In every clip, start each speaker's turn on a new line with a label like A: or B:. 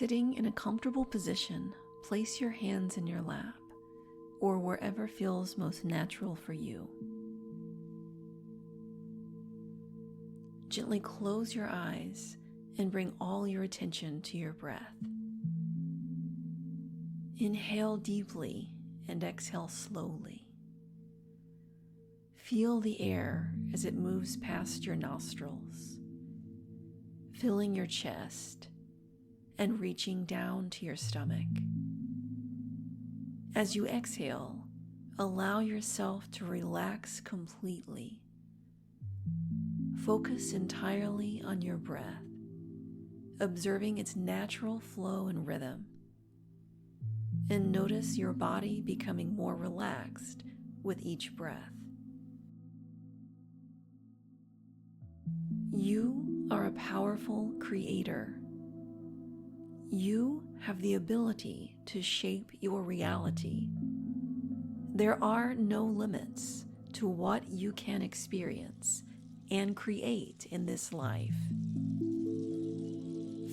A: Sitting in a comfortable position, place your hands in your lap or wherever feels most natural for you. Gently close your eyes and bring all your attention to your breath. Inhale deeply and exhale slowly. Feel the air as it moves past your nostrils, filling your chest and reaching down to your stomach. As you exhale, allow yourself to relax completely. Focus entirely on your breath, observing its natural flow and rhythm, and notice your body becoming more relaxed with each breath. You are a powerful creator. You have the ability to shape your reality. There are no limits to what you can experience and create in this life.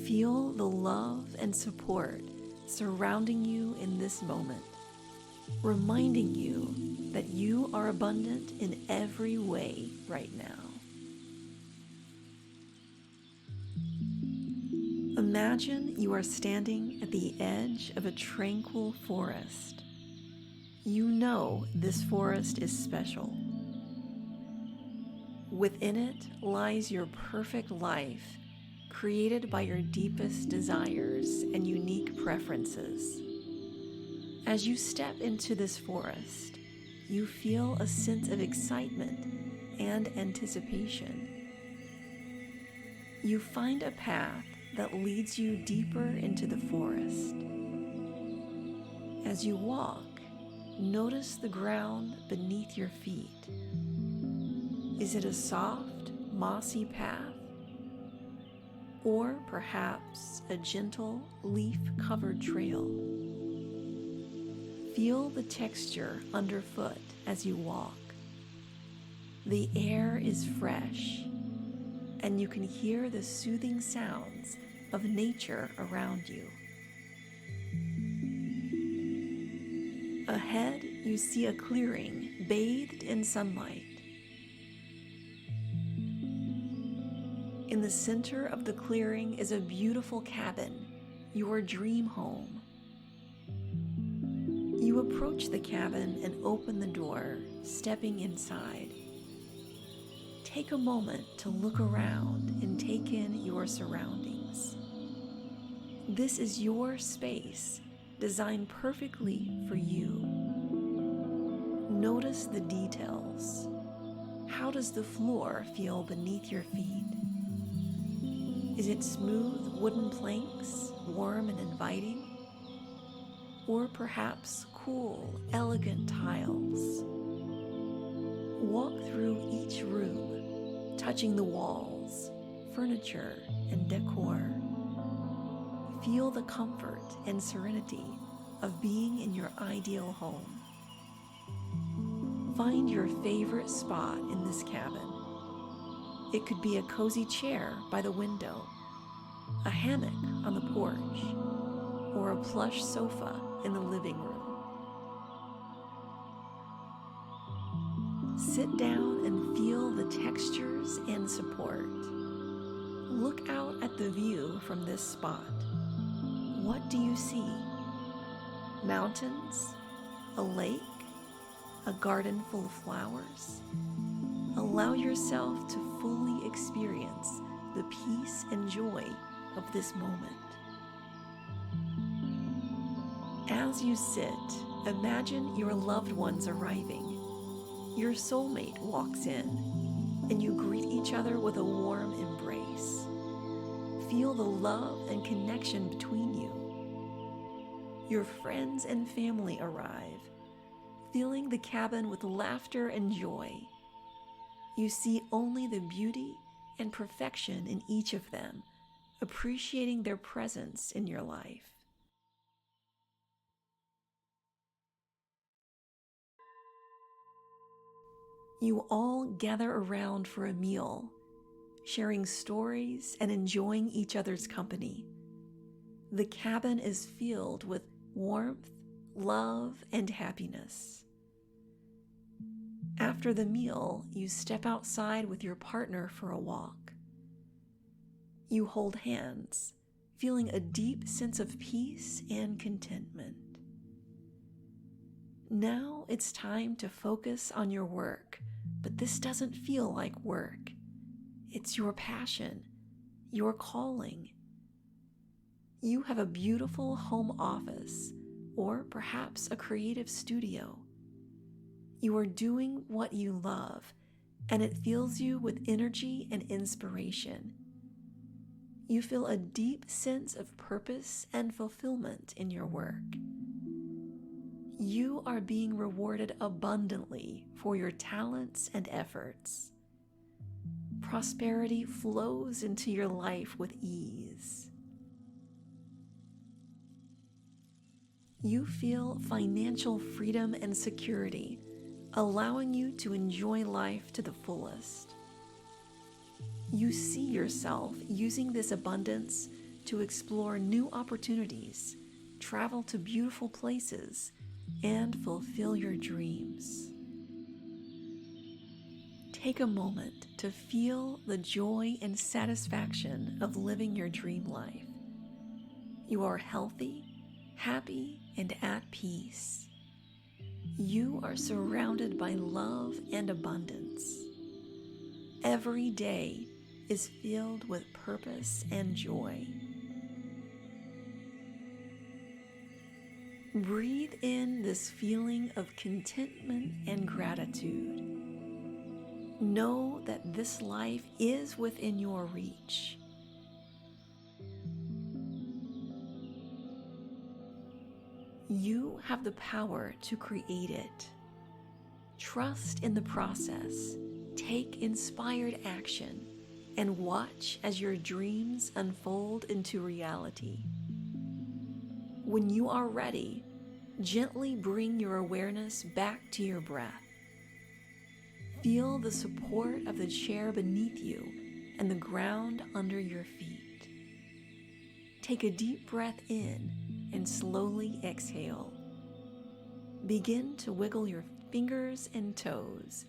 A: Feel the love and support surrounding you in this moment, reminding you that you are abundant in every way right now. Imagine you are standing at the edge of a tranquil forest. You know this forest is special. Within it lies your perfect life, created by your deepest desires and unique preferences. As you step into this forest, you feel a sense of excitement and anticipation. You find a path that leads you deeper into the forest. As you walk, notice the ground beneath your feet. Is it a soft, mossy path? Or perhaps a gentle, leaf-covered trail? Feel the texture underfoot as you walk. The air is fresh, and you can hear the soothing sounds of nature around you. Ahead, you see a clearing bathed in sunlight. In the center of the clearing is a beautiful cabin, your dream home. You approach the cabin and open the door, stepping inside. Take a moment to look around and take in your surroundings. This is your space, designed perfectly for you. Notice the details. How does the floor feel beneath your feet? Is it smooth wooden planks, warm and inviting? Or perhaps cool, elegant tiles? Walk through each room, touching the walls, furniture, and decor. Feel the comfort and serenity of being in your ideal home. Find your favorite spot in this cabin. It could be a cozy chair by the window, a hammock on the porch, or a plush sofa in the living room. Sit down and feel the textures and support. Look out at the view from this spot. What do you see? Mountains? A lake? A garden full of flowers? Allow yourself to fully experience the peace and joy of this moment. As you sit, imagine your loved ones arriving. Your soulmate walks in, and you greet each other with a warm embrace. Feel the love and connection between you. Your friends and family arrive, filling the cabin with laughter and joy. You see only the beauty and perfection in each of them, appreciating their presence in your life. You all gather around for a meal, sharing stories and enjoying each other's company. The cabin is filled with warmth, love, and happiness. After the meal, you step outside with your partner for a walk. You hold hands, feeling a deep sense of peace and contentment. Now it's time to focus on your work, but this doesn't feel like work. It's your passion, your calling. You have a beautiful home office, or perhaps a creative studio. You are doing what you love, and it fills you with energy and inspiration. You feel a deep sense of purpose and fulfillment in your work. You are being rewarded abundantly for your talents and efforts. Prosperity flows into your life with ease. You feel financial freedom and security, allowing you to enjoy life to the fullest. You see yourself using this abundance to explore new opportunities, travel to beautiful places, and fulfill your dreams. Take a moment to feel the joy and satisfaction of living your dream life. You are healthy, happy, and at peace. You are surrounded by love and abundance. Every day is filled with purpose and joy. Breathe in this feeling of contentment and gratitude. Know that this life is within your reach. You have the power to create it. Trust in the process, take inspired action, and watch as your dreams unfold into reality. When you are ready, gently bring your awareness back to your breath. Feel the support of the chair beneath you and the ground under your feet. Take a deep breath in and slowly exhale. Begin to wiggle your fingers and toes,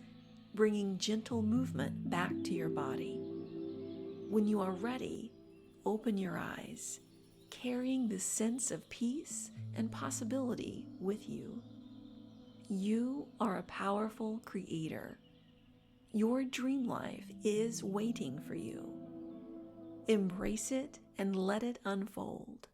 A: bringing gentle movement back to your body. When you are ready, open your eyes, carrying the sense of peace and possibility with you. You are a powerful creator. Your dream life is waiting for you. Embrace it and let it unfold.